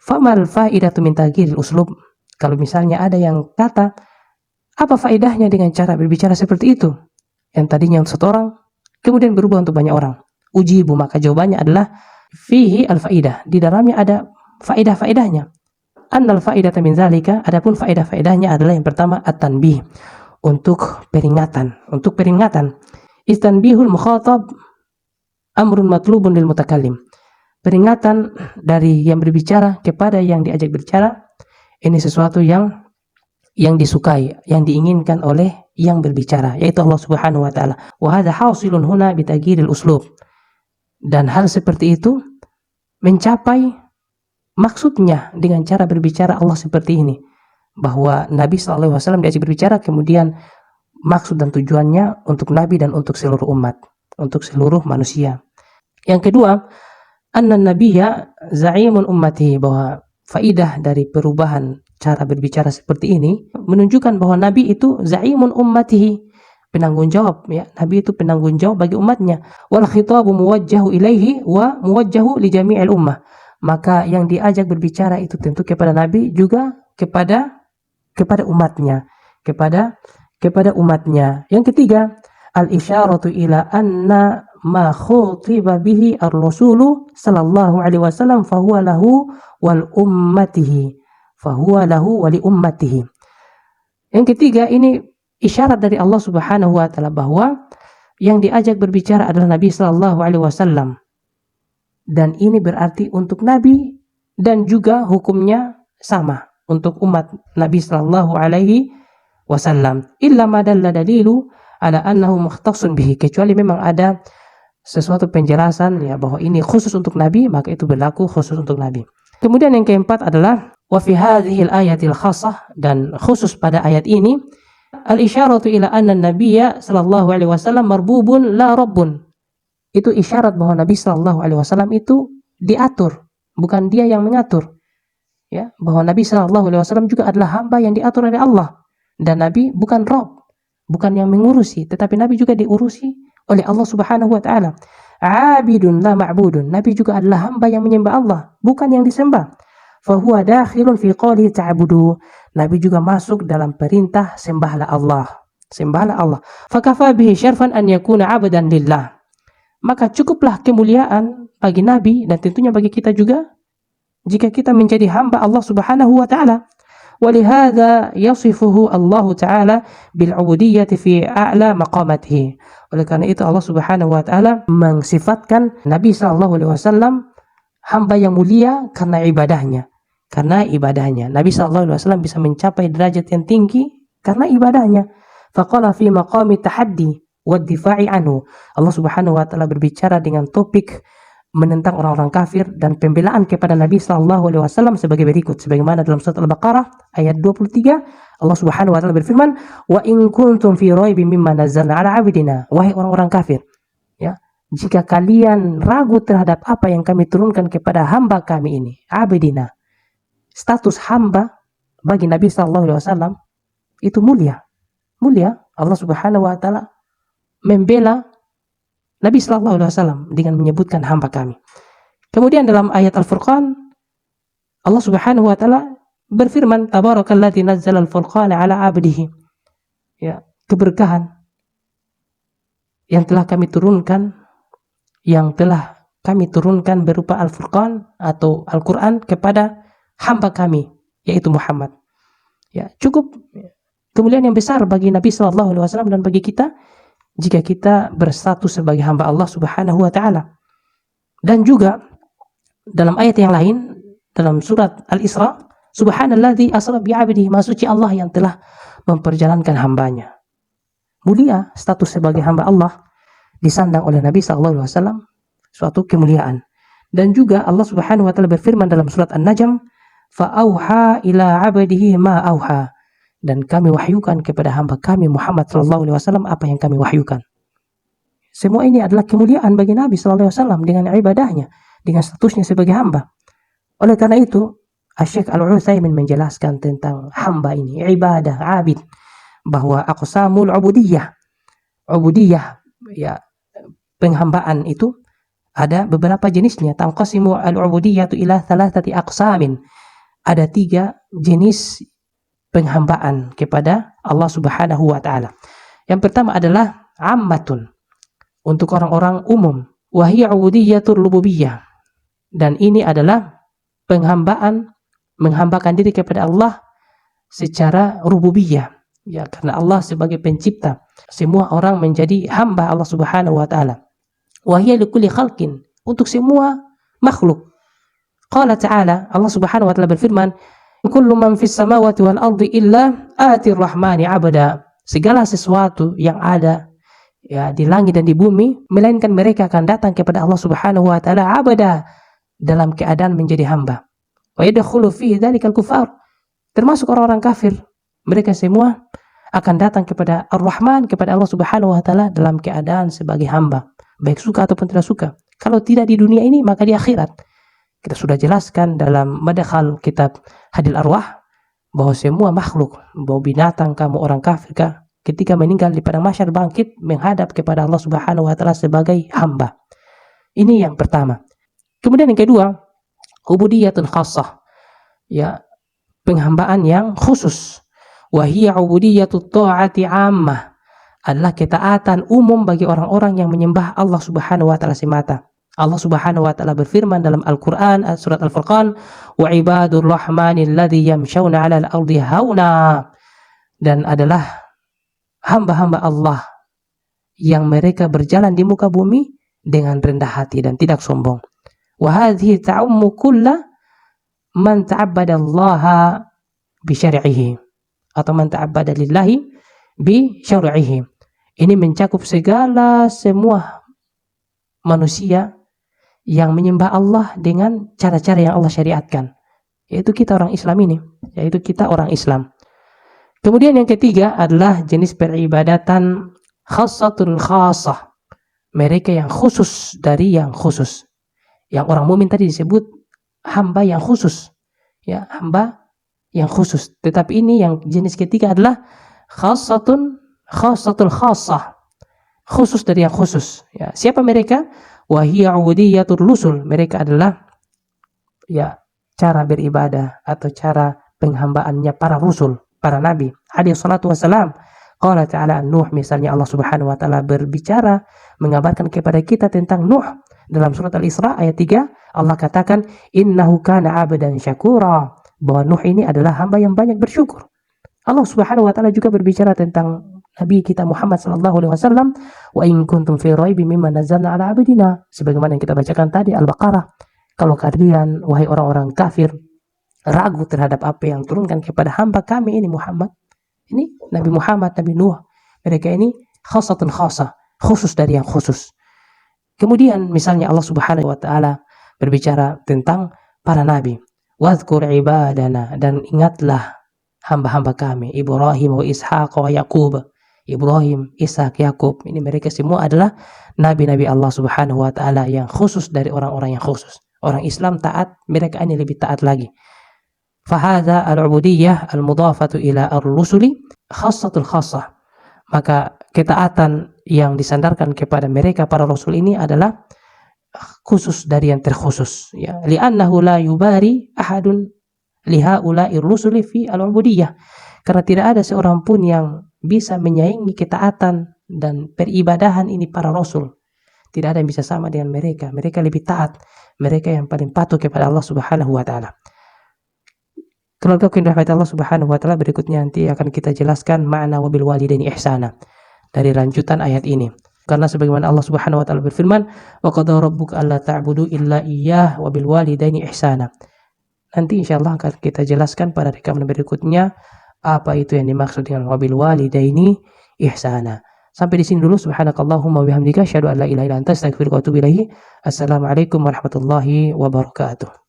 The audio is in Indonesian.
Famal faidatu min taghyiril uslub. Kalau misalnya ada yang kata, apa faedahnya dengan cara berbicara seperti itu? Yang tadinya untuk satu orang, kemudian berubah untuk banyak orang. Ujibu, maka jawabannya adalah fihi al-faidah. Di dalamnya ada faedah-faedahnya. Annal faidata min zalika, adapun faedah-faedahnya adalah yang pertama at-tanbih, untuk peringatan. Istanbihul mukhatab amrun matlubun lil mutakallim. Peringatan dari yang berbicara kepada yang diajak berbicara, ini sesuatu yang disukai, yang diinginkan oleh yang berbicara, yaitu Allah Subhanahu wa taala. Wa hadha hasilun huna bi taghyiril uslub. Dan hal seperti itu mencapai maksudnya dengan cara berbicara Allah seperti ini, bahwa Nabi SAW diajak berbicara, kemudian maksud dan tujuannya untuk Nabi dan untuk seluruh umat, untuk seluruh manusia. Yang kedua, anna nabiyya za'imun ummatihi, bahwa faidah dari perubahan cara berbicara seperti ini menunjukkan bahwa Nabi itu za'imun ummatihi, penanggung jawab, ya. Nabi itu penanggung jawab bagi umatnya. Wal khitabu muwajjahu ilaihi wa muwajjahu li jami'il ummah. Maka yang diajak berbicara itu tentu kepada Nabi, juga kepada umatnya, kepada umatnya. Yang ketiga, al-isyaratu ila anna ma khutiba bihi ar-rasulu sallallahu alaihi wasallam fahuwa lahu wal ummatihi, fahuwa lahu wa li ummatihi. Yang ketiga, ini isyarat dari Allah Subhanahu wa taala bahwa yang diajak berbicara adalah Nabi sallallahu alaihi wasallam. Dan ini berarti untuk Nabi, dan juga hukumnya sama untuk umat Nabi sallallahu alaihi wasallam. Illa ma dalla dalilu ala annahu mukhtassun bihi, kecuali memang ada sesuatu penjelasan, ya, bahwa ini khusus untuk Nabi, maka itu berlaku khusus untuk Nabi. Kemudian yang keempat adalah wa fi hadhihi al-ayatil khassah, dan khusus pada ayat ini, al-isyaratu ila anna an-nabiyya sallallahu alaihi wasallam marbubun la rabbun. Itu isyarat bahwa Nabi sallallahu alaihi wasallam itu diatur, bukan dia yang mengatur. Ya, bahwa Nabi sallallahu alaihi wasallam juga adalah hamba yang diatur oleh Allah, dan Nabi bukan Rabb, bukan yang mengurusi, tetapi Nabi juga diurusi oleh Allah Subhanahu wa taala. Abidun la ma'budun, Nabi juga adalah hamba yang menyembah Allah, bukan yang disembah. Fahuwa dakhilun fi qawlihi ta'budu, Nabi juga masuk dalam perintah sembahlah Allah, sembahlah Allah. Fakafa bihi syarfan an yakuna 'abdan lillah, maka cukuplah kemuliaan bagi Nabi, dan tentunya bagi kita juga, jika kita menjadi hamba Allah Subhanahu wa taala. Walihada yasifuhu Allah taala bil ubudiyyati fi a'la maqamatihi. Oleh karena itu Allah Subhanahu wa taala mensifatkan Nabi sallallahu alaihi wasallam hamba yang mulia karena ibadahnya. Nabi sallallahu alaihi wasallam bisa mencapai derajat yang tinggi karena ibadahnya. Faqala fi maqami tahaddi wa difa'i anhu. Allah Subhanahu wa taala berbicara dengan topik menentang orang-orang kafir dan pembelaan kepada Nabi sallallahu alaihi wasallam sebagai berikut, sebagaimana dalam surat Al-Baqarah ayat 23, Allah Subhanahu wa taala berfirman, "Wa in kuntum fi raibin mimma nazzalna 'ala 'abdina." Wahai orang-orang kafir, ya, jika kalian ragu terhadap apa yang kami turunkan kepada hamba kami ini, abdina, status hamba bagi Nabi sallallahu alaihi wasallam itu mulia. Allah Subhanahu wa taala membela Nabi sallallahu alaihi wasallam dengan menyebutkan hamba kami. Kemudian dalam ayat Al-Furqan, Allah Subhanahu wa taala berfirman, "Tabarakalladzi nazzala al-furqana 'ala 'abdihi." Ya, keberkahan yang telah kami turunkan berupa Al-Furqan atau Al-Qur'an kepada hamba kami, yaitu Muhammad. Ya, cukup kemuliaan yang besar bagi Nabi sallallahu alaihi wasallam dan bagi kita jika kita berstatus sebagai hamba Allah Subhanahu wa taala. Dan juga dalam ayat yang lain dalam surat Al-Isra, subhanalladzi asra bi 'abdihi, maha suci Allah yang telah memperjalankan hambanya. Mulia status sebagai hamba Allah disandang oleh Nabi sallallahu alaihi wasallam, suatu kemuliaan. Dan juga Allah Subhanahu wa taala berfirman dalam surat An-Najm, fa auha ila 'abdihi ma auha, dan kami wahyukan kepada hamba kami Muhammad sallallahu alaihi wasallam apa yang kami wahyukan. Semua ini adalah kemuliaan bagi Nabi sallallahu alaihi wasallam dengan ibadahnya, dengan statusnya sebagai hamba. Oleh karena itu, Asy-Syaikh Al-Utsaimin menjelaskan tentang hamba ini, ibadah, abid, bahwa aqsamul ubudiyah, ya, penghambaan itu ada beberapa jenisnya. Tanqasimu al-ubudiyyatu ila thalathati aqsamin. ada 3 jenis penghambaan kepada Allah Subhanahu wa taala. Yang pertama adalah ammatun, untuk orang-orang umum, wa hiya ubudiyyatur rububiyah. Dan ini adalah menghambakan diri kepada Allah secara rububiyah. Ya, karena Allah sebagai pencipta, semua orang menjadi hamba Allah Subhanahu wa taala. Wa hiya likulli khalqin, untuk semua makhluk. Qala ta'ala, Allah Subhanahu wa taala berfirman, kullu man fis samawati wal ardi illa atir rahmani abada. Segala sesuatu yang ada ya di langit dan di bumi, melainkan mereka akan datang kepada Allah Subhanahu wa taala abada, dalam keadaan menjadi hamba. Wa yadkhulu fihi dzalikal kufar, termasuk orang-orang kafir. Mereka semua akan datang kepada Ar-Rahman, kepada Allah Subhanahu wa taala dalam keadaan sebagai hamba, baik suka ataupun tidak suka. Kalau tidak di dunia ini, maka di akhirat. Kita sudah jelaskan dalam Madakhal kitab Hadil Arwah bahwa semua makhluk, bahwa binatang, kamu orang kafir kah, ketika meninggal di padang mahsyar bangkit menghadap kepada Allah Subhanahu wa taala sebagai hamba. Ini yang pertama. Kemudian yang kedua, ubudiyatun khassah. Ya, penghambaan yang khusus. Wa hiya ubudiyatut ta'ati 'ammah, adalah ketaatan umum bagi orang-orang yang menyembah Allah Subhanahu wa taala semata. Allah Subhanahu wa taala berfirman dalam Al-Qur'an surat Al-Furqan, wa ibadur rahmanil ladzi yamshawna 'alal ardi hauna, dan adalah hamba-hamba Allah yang mereka berjalan di muka bumi dengan rendah hati dan tidak sombong. Wa hadhihi ta'ummu kulla man ta'abbada Allah bi syar'ihi, atau man ta'abbada lillahi bi syar'ihi. Ini mencakup semua manusia yang menyembah Allah dengan cara-cara yang Allah syariatkan, yaitu kita orang Islam ini, yaitu kita orang Islam. Kemudian yang ketiga adalah jenis peribadatan khassatul khassah, mereka yang khusus dari yang khusus. Yang orang mukmin tadi disebut hamba yang khusus, ya, hamba yang khusus. Tetapi ini yang jenis ketiga adalah khassatul khassah, khusus dari yang khusus. Ya, siapa mereka? Wa hiya ubudiyatur rusul, mereka adalah ya cara beribadah atau cara penghambaannya para rasul, para nabi alaihi salatu wassalam. Qala ta'ala Nuh, misalnya Allah Subhanahu wa taala berbicara mengabarkan kepada kita tentang Nuh dalam surat Al-Isra ayat 3, Allah katakan innahu kana 'abdan syakura, bahwa Nuh ini adalah hamba yang banyak bersyukur. Allah Subhanahu wa taala juga berbicara tentang Nabi kita Muhammad sallallahu alaihi wasallam, wa in kuntum fi raibin mimma nazzalna ala abdina, sebagaimana yang kita bacakan tadi Al-Baqarah, kalau kalian wahai orang-orang kafir ragu terhadap apa yang turunkan kepada hamba kami ini Muhammad, ini Nabi Muhammad, Nabi Nuh, mereka ini khassatun khassah, khusus dari yang khusus. Kemudian misalnya Allah Subhanahu wa taala berbicara tentang para nabi, wadhkur ibadana, dan ingatlah hamba-hamba kami Ibrahim wa Ishaq wa Yaqub. Ibrahim, Ishak, Yakub, ini mereka semua adalah nabi-nabi Allah Subhanahu wa taala yang khusus dari orang-orang yang khusus. Orang Islam taat, mereka ini lebih taat lagi. Fahadha al-ubudiyyah al-mudhafatu ila ar-rusuli khassatul khassah. Maka ketaatan yang disandarkan kepada mereka para rasul ini adalah khusus dari yang terkhusus, ya. Li'annahu la yubari ahadun lihaula'ir rusuli fi al-ubudiyyah. Karena tidak ada seorang pun yang bisa menyaingi ketaatan dan peribadahan ini para rasul. Tidak ada yang bisa sama dengan mereka. Mereka lebih taat. Mereka yang paling patuh kepada Allah Subhanahu wa taala. Keluarga yang dirahmati Allah Subhanahu wa taala, berikutnya nanti akan kita jelaskan makna wabil walidaini ihsana dari lanjutan ayat ini. Karena sebagaimana Allah Subhanahu wa taala berfirman, wa qada rabbuka alla ta'budu illa iyyah wabil walidaini ihsana. Nanti insyaallah akan kita jelaskan pada rekaman berikutnya apa itu yang dimaksud dengan wabil walidaini ihsana. Sampai di sini dulu. Subhanakallahumma wa bihamdika asyhadu an la ilaha illa anta astaghfiruka wa atubu ilaik. Assalamualaikum warahmatullahi wabarakatuh.